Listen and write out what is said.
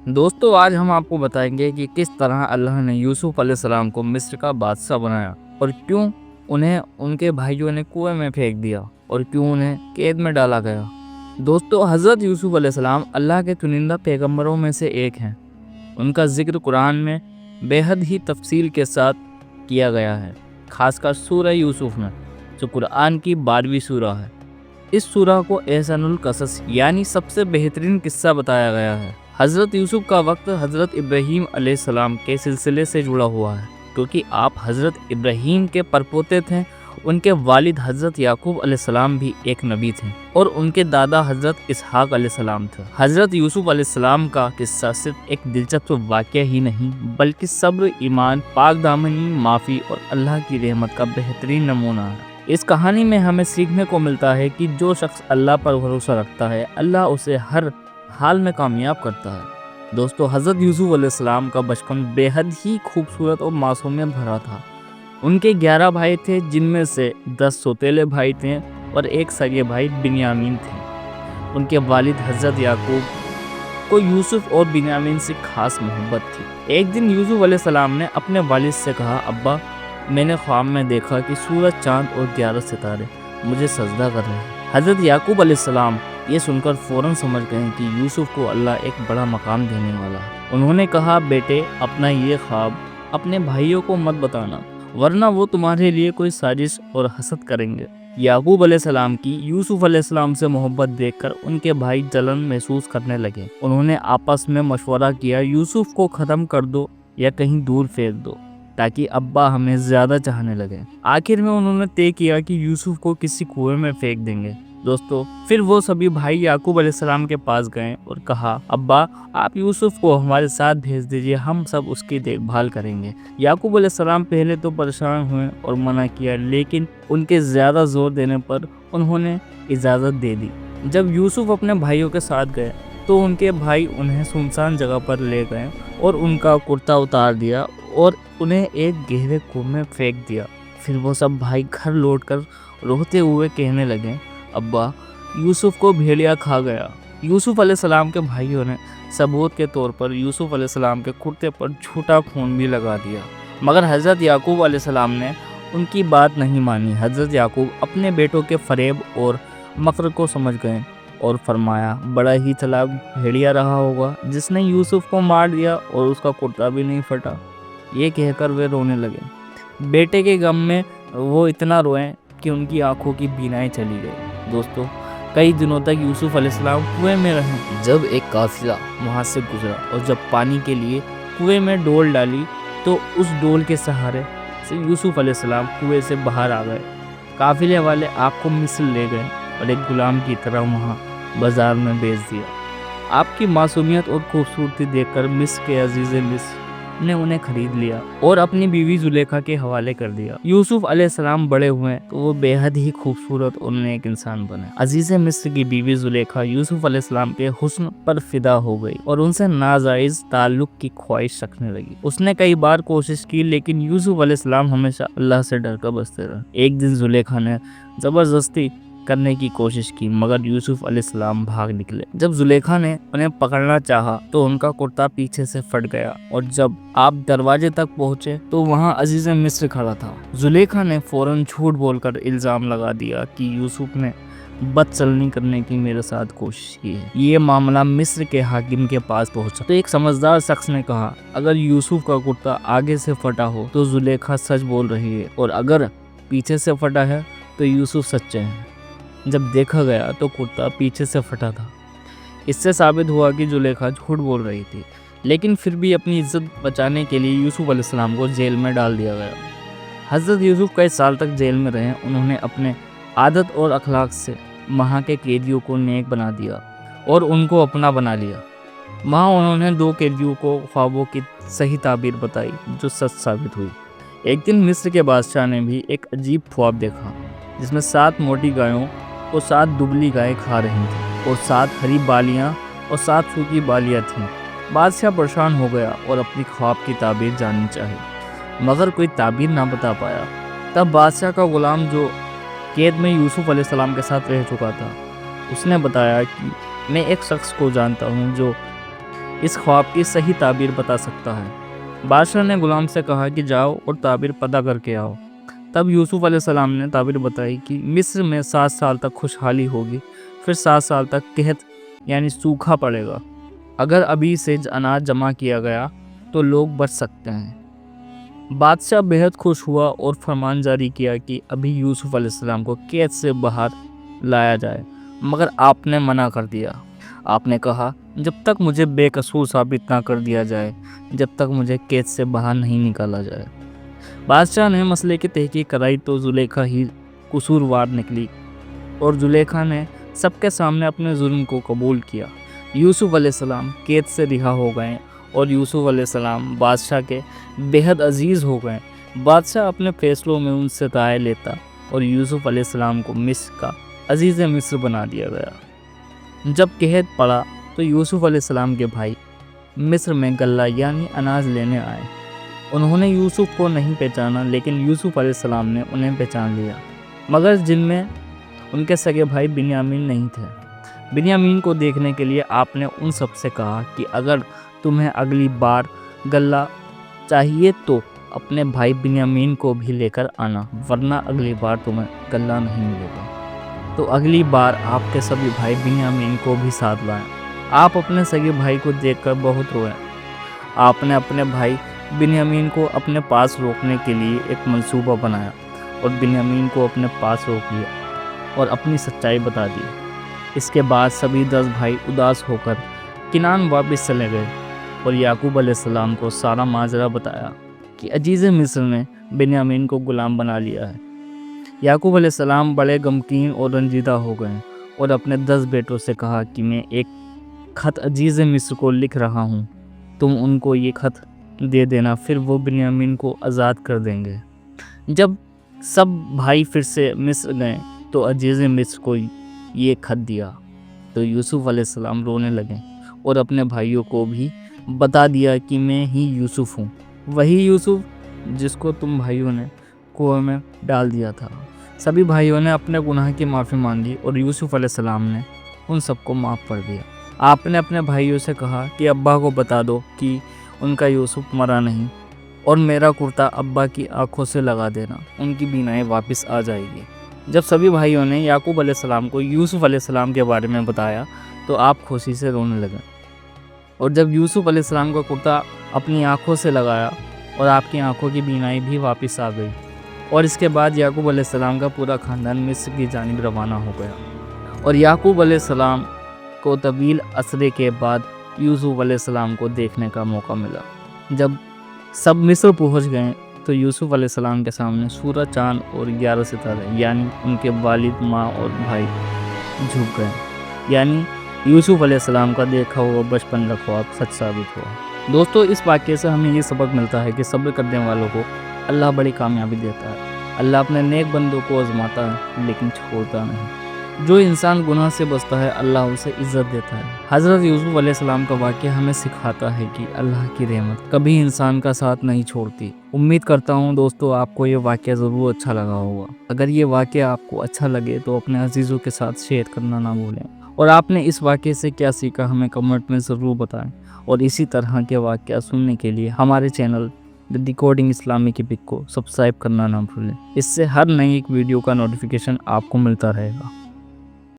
دوستو آج ہم آپ کو بتائیں گے کہ کس طرح اللہ نے یوسف علیہ السلام کو مصر کا بادشاہ بنایا اور کیوں انہیں ان کے بھائیوں نے کنویں میں پھینک دیا اور کیوں انہیں قید میں ڈالا گیا۔ دوستو حضرت یوسف علیہ السلام اللہ کے چنندہ پیغمبروں میں سے ایک ہیں۔ ان کا ذکر قرآن میں بے حد ہی تفصیل کے ساتھ کیا گیا ہے، خاص کر سورہ یوسف میں جو قرآن کی 12ویں سورہ ہے۔ اس سورہ کو احسن القصص یعنی سب سے بہترین قصہ بتایا گیا ہے۔ حضرت یوسف کا وقت حضرت ابراہیم علیہ السلام کے سلسلے سے جڑا ہوا ہے، کیونکہ آپ حضرت ابراہیم کے پرپوتے تھے۔ ان کے والد حضرت یعقوب علیہ السلام بھی ایک نبی تھے اور ان کے دادا حضرت اسحاق علیہ السلام تھے۔ حضرت یوسف علیہ السلام کا قصہ صرف ایک دلچسپ واقعہ ہی نہیں بلکہ صبر، ایمان، پاک دامنی، معافی اور اللہ کی رحمت کا بہترین نمونہ ہے۔ اس کہانی میں ہمیں سیکھنے کو ملتا ہے کہ جو شخص اللہ پر بھروسہ رکھتا ہے اللہ اسے ہر حال میں کامیاب کرتا ہے۔ دوستو حضرت یوسف علیہ السلام کا بچپن بے حد ہی خوبصورت اور معصومیت بھرا تھا۔ ان کے 11 بھائی تھے، جن میں سے 10 سوتیلے بھائی تھے اور ایک سگے بھائی بنیامین تھے۔ ان کے والد حضرت یعقوب کو یوسف اور بنیامین سے خاص محبت تھی۔ ایک دن یوسف علیہ السلام نے اپنے والد سے کہا، ابا میں نے خواب میں دیکھا کہ سورج، چاند اور 11 ستارے مجھے سجدہ کر رہے ہیں۔ حضرت یعقوب علیہ السلام یہ سن کر فوراً سمجھ گئے کہ یوسف کو اللہ ایک بڑا مقام دینے والا ہے۔ انہوں نے کہا، بیٹے اپنا یہ خواب اپنے بھائیوں کو مت بتانا ورنہ وہ تمہارے لیے کوئی سازش اور حسد کریں گے۔ یعقوب علیہ السلام کی یوسف علیہ السلام سے محبت دیکھ کر ان کے بھائی جلن محسوس کرنے لگے۔ انہوں نے آپس میں مشورہ کیا، یوسف کو ختم کر دو یا کہیں دور پھینک دو تاکہ ابا ہمیں زیادہ چاہنے لگے۔ آخر میں انہوں نے طے کیا کہ یوسف کو کسی کنویں میں پھینک دیں گے۔ دوستو پھر وہ سبھی بھائی یعقوب علیہ السلام کے پاس گئے اور کہا، ابا آپ یوسف کو ہمارے ساتھ بھیج دیجئے، ہم سب اس کی دیکھ بھال کریں گے۔ یعقوب علیہ السلام پہلے تو پریشان ہوئے اور منع کیا، لیکن ان کے زیادہ زور دینے پر انہوں نے اجازت دے دی۔ جب یوسف اپنے بھائیوں کے ساتھ گئے تو ان کے بھائی انہیں سنسان جگہ پر لے گئے اور ان کا کرتا اتار دیا اور انہیں ایک گہرے کنویں میں پھینک دیا۔ پھر وہ سب بھائی گھر لوٹ کر روتے ہوئے کہنے لگے، ابا یوسف کو بھیڑیا کھا گیا۔ یوسف علیہ السلام کے بھائیوں نے ثبوت کے طور پر یوسف علیہ السلام کے کرتے پر جھوٹا خون بھی لگا دیا، مگر حضرت یعقوب علیہ السلام نے ان کی بات نہیں مانی۔ حضرت یعقوب اپنے بیٹوں کے فریب اور مکر کو سمجھ گئے اور فرمایا، بڑا ہی چلاک بھیڑیا رہا ہوگا جس نے یوسف کو مار دیا اور اس کا کرتا بھی نہیں پھٹا۔ یہ کہہ کر وہ رونے لگے۔ بیٹے کے غم میں وہ اتنا روئے کہ ان کی آنکھوں کی بینائی چلی گئی۔ دوستو کئی دنوں تک یوسف علیہ السلام کنویں میں رہے۔ جب ایک قافلہ وہاں سے گزرا اور جب پانی کے لیے کنویں میں ڈول ڈالی تو اس ڈول کے سہارے سے یوسف علیہ السلام کنویں سے باہر آ گئے۔ قافلے والے آپ کو مصر لے گئے اور ایک غلام کی طرح وہاں بازار میں بیچ دیا۔ آپ کی معصومیت اور خوبصورتی دیکھ کر مصر کے عزیز مصر نے انہیں خرید لیا اور اپنی بیوی زلیخا کے حوالے کر دیا۔ یوسف علیہ السلام بڑے ہوئے تو وہ بے حد ہی خوبصورت اور نیک انسان بنے۔ عزیز مصر کی بیوی زلیخا یوسف علیہ السلام کے حسن پر فدا ہو گئی اور ان سے ناجائز تعلق کی خواہش رکھنے لگی۔ اس نے کئی بار کوشش کی لیکن یوسف علیہ السلام ہمیشہ اللہ سے ڈر کر بچتے رہے۔ ایک دن زلیخا نے زبردستی کرنے کی کوشش کی مگر یوسف علیہ السلام بھاگ نکلے۔ جب زلیخا نے انہیں پکڑنا چاہا تو ان کا کرتا پیچھے سے پھٹ گیا اور جب آپ دروازے تک پہنچے تو وہاں عزیز مصر کھڑا تھا۔ زلیخا نے فوراً جھوٹ بول کر الزام لگا دیا کہ یوسف نے بد چلنی کرنے کی میرے ساتھ کوشش کی ہے۔ یہ معاملہ مصر کے حاکم کے پاس پہنچا تو ایک سمجھدار شخص نے کہا، اگر یوسف کا کرتا آگے سے پھٹا ہو تو زلیخا سچ بول رہی ہے اور اگر پیچھے سے پھٹا ہے تو یوسف سچے ہیں۔ جب دیکھا گیا تو کرتا پیچھے سے پھٹا تھا۔ اس سے ثابت ہوا کہ زلیخا جھوٹ بول رہی تھی، لیکن پھر بھی اپنی عزت بچانے کے لیے یوسف علیہ السلام کو جیل میں ڈال دیا گیا۔ حضرت یوسف کئی سال تک جیل میں رہے۔ انہوں نے اپنے عادت اور اخلاق سے وہاں کے قیدیوں کو نیک بنا دیا اور ان کو اپنا بنا لیا۔ وہاں انہوں نے 2 قیدیوں کو خوابوں کی صحیح تعبیر بتائی جو سچ ثابت ہوئی۔ ایک دن مصر کے بادشاہ نے بھی ایک عجیب خواب دیکھا جس میں 7 موٹی گایوں اور 7 دبلی گائیں کھا رہی تھیں اور 7 ہری بالیاں اور 7 سوکھی بالیاں تھیں۔ بادشاہ پریشان ہو گیا اور اپنی خواب کی تعبیر جاننی چاہی مگر کوئی تعبیر نہ بتا پایا۔ تب بادشاہ کا غلام جو قید میں یوسف علیہ السلام کے ساتھ رہ چکا تھا اس نے بتایا کہ میں ایک شخص کو جانتا ہوں جو اس خواب کی صحیح تعبیر بتا سکتا ہے۔ بادشاہ نے غلام سے کہا کہ جاؤ اور تعبیر پتہ کر کے آؤ۔ تب یوسف علیہ السلام نے تعبیر بتائی کہ مصر میں 7 سال تک خوشحالی ہوگی، پھر 7 سال تک قحط یعنی سوکھا پڑے گا۔ اگر ابھی سے اناج جمع کیا گیا تو لوگ بچ سکتے ہیں۔ بادشاہ بہت خوش ہوا اور فرمان جاری کیا کہ ابھی یوسف علیہ السلام کو قید سے باہر لایا جائے، مگر آپ نے منع کر دیا۔ آپ نے کہا جب تک مجھے بے قصور ثابت نہ کر دیا جائے، جب تک مجھے قید سے باہر نہیں نکالا جائے۔ بادشاہ نے مسئلے کی تحقیق کرائی تو زلیخا ہی قصوروار نکلی، اور زلیخا نے سب کے سامنے اپنے جرم کو قبول کیا۔ یوسف علیہ السلام قید سے رہا ہو گئے اور یوسف علیہ السلام بادشاہ کے بہت عزیز ہو گئے۔ بادشاہ اپنے فیصلوں میں ان سے رائے لیتا اور یوسف علیہ السلام کو مصر کا عزیز مصر بنا دیا گیا۔ جب قحط پڑا تو یوسف علیہ السلام کے بھائی مصر میں غلہ یعنی اناج لینے آئے۔ انہوں نے یوسف کو نہیں پہچانا، لیکن یوسف علیہ السلام نے انہیں پہچان لیا، مگر جن میں ان کے سگے بھائی بنیامین نہیں تھے۔ بنیامین کو دیکھنے کے لیے آپ نے ان سب سے کہا کہ اگر تمہیں اگلی بار غلہ چاہیے تو اپنے بھائی بنیامین کو بھی لے کر آنا، ورنہ اگلی بار تمہیں غلہ نہیں ملے گا۔ تو اگلی بار آپ کے سبھی بھائی بنیامین کو بھی ساتھ لائیں۔ آپ اپنے سگے بھائی کو دیکھ کر بہت روئے۔ آپ نے اپنے بھائی بنیامین کو اپنے پاس روکنے کے لیے ایک منصوبہ بنایا اور بنیامین کو اپنے پاس روک لیا اور اپنی سچائی بتا دی۔ اس کے بعد سبھی 10 بھائی اداس ہو کر کنعان واپس چلے گئے اور یعقوب علیہ السلام کو سارا ماجرا بتایا کہ عزیز مصر نے بنیامین کو غلام بنا لیا ہے۔ یعقوب علیہ السلام بڑے غمگین اور رنجیدہ ہو گئے اور اپنے 10 بیٹوں سے کہا کہ میں ایک خط عزیز مصر کو لکھ رہا ہوں، تم ان کو یہ خط دے دینا، پھر وہ بنیامین کو آزاد کر دیں گے۔ جب سب بھائی پھر سے مصر گئے تو عزیز مصر کو یہ خط دیا تو یوسف علیہ السلام رونے لگے اور اپنے بھائیوں کو بھی بتا دیا کہ میں ہی یوسف ہوں، وہی یوسف جس کو تم بھائیوں نے کنویں میں ڈال دیا تھا۔ سبھی بھائیوں نے اپنے گناہ کی معافی مانگی اور یوسف علیہ السلام نے ان سب کو معاف کر دیا۔ آپ نے اپنے بھائیوں سے کہا کہ ابا کو بتا دو کہ ان کا یوسف مرا نہیں، اور میرا کرتا ابا کی آنکھوں سے لگا دینا، ان کی بینائی واپس آ جائے گی۔ جب سبھی بھائیوں نے یعقوب علیہ السلام کو یوسف علیہ السلام کے بارے میں بتایا تو آپ خوشی سے رونے لگے، اور جب یوسف علیہ السلام کا کرتا اپنی آنکھوں سے لگایا اور آپ کی آنکھوں کی بینائی بھی واپس آ گئی، اور اس کے بعد یعقوب علیہ السلام کا پورا خاندان مصر کی جانب روانہ ہو گیا۔ اور یعقوب علیہ السلام کو طویل عرصے کے بعد یوسف علیہ السلام کو دیکھنے کا موقع ملا۔ جب سب مصر پہنچ گئے تو یوسف علیہ السلام کے سامنے سورج، چاند اور 11 ستارے یعنی ان کے والد، ماں اور بھائی جھک گئے، یعنی یوسف علیہ السلام کا دیکھا ہوا بچپن کا خواب سچ ثابت ہوا۔ دوستو، اس واقعے سے ہمیں یہ سبق ملتا ہے کہ صبر کرنے والوں کو اللہ بڑی کامیابی دیتا ہے۔ اللہ اپنے نیک بندوں کو آزماتا ہے لیکن چھوڑتا نہیں۔ جو انسان گناہ سے بچتا ہے اللہ اسے عزت دیتا ہے۔ حضرت یوسف علیہ السلام کا واقعہ ہمیں سکھاتا ہے کہ اللہ کی رحمت کبھی انسان کا ساتھ نہیں چھوڑتی۔ امید کرتا ہوں دوستو آپ کو یہ واقعہ ضرور اچھا لگا ہوگا۔ اگر یہ واقعہ آپ کو اچھا لگے تو اپنے عزیزوں کے ساتھ شیئر کرنا نہ بھولیں، اور آپ نے اس واقعے سے کیا سیکھا ہمیں کمنٹ میں ضرور بتائیں، اور اسی طرح کے واقعہ سننے کے لیے ہمارے چینل ڈیکوڈنگ اسلامی کی پک کو سبسکرائب کرنا نہ بھولیں۔ اس سے ہر نئی ایک ویڈیو کا نوٹیفیکیشن آپ کو ملتا رہے گا۔